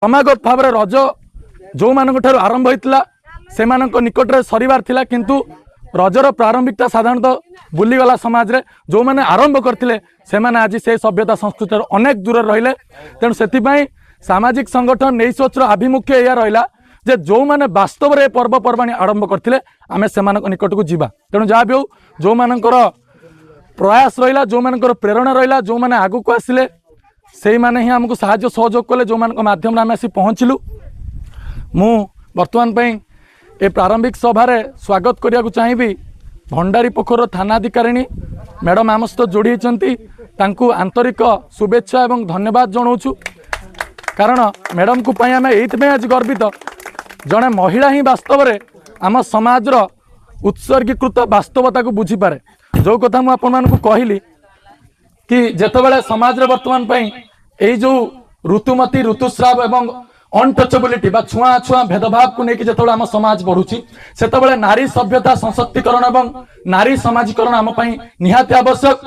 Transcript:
क्रमागत भाव में रज जो मान आरंभ होता से निकट में सरीबार थिला किंतु रजर प्रारंभिकता साधारणतः बुलीगला समाज रे जो मैंने आरंभ करते से आज से सभ्यता संस्कृति अनेक दूर रहिले। तेणु से सामाजिक संगठन नहीं सोचर आभिमुख्य या रहा जे जो मैंने वास्तव में पर्वपर्वाणी आरंभ करते आम से निकट को जीवा। तेणु जहाँ भी हो जो मानकर प्रयास रहा जो मानकर प्रेरणा रहा जो मैंने आगू को आसिले से मैंने ही आमको साहाय्य सहयोग कले जो मान माध्यम आम आसी पहुँचलु। मु बर्तमान ए प्रारंभिक सभार स्वागत करने को चाहिए भंडारी पोखर थानाधिकारिणी मैडम आम सहित जोड़ी होती आंतरिक शुभेच्छा और धन्यवाद जनाऊँ। कारण मैडम को आम ये आज गर्वित जड़े महिला ही वास्तव में आम समाज उत्सर्गीकृत वास्तवता को बुझीपे। जो कथा मुझे कहली कि जितेबाला समाज रे वर्तमान यही जो ऋतुमती ऋतुस्राव एवं अनटचेबिलिटी बा छुआ छुआ भेदभाव को लेकिन जिते आम समाज बढ़ुची से नारी सभ्यता सशक्तिकरण एवं नारी सामाजिकरण आम निहाती आवश्यक।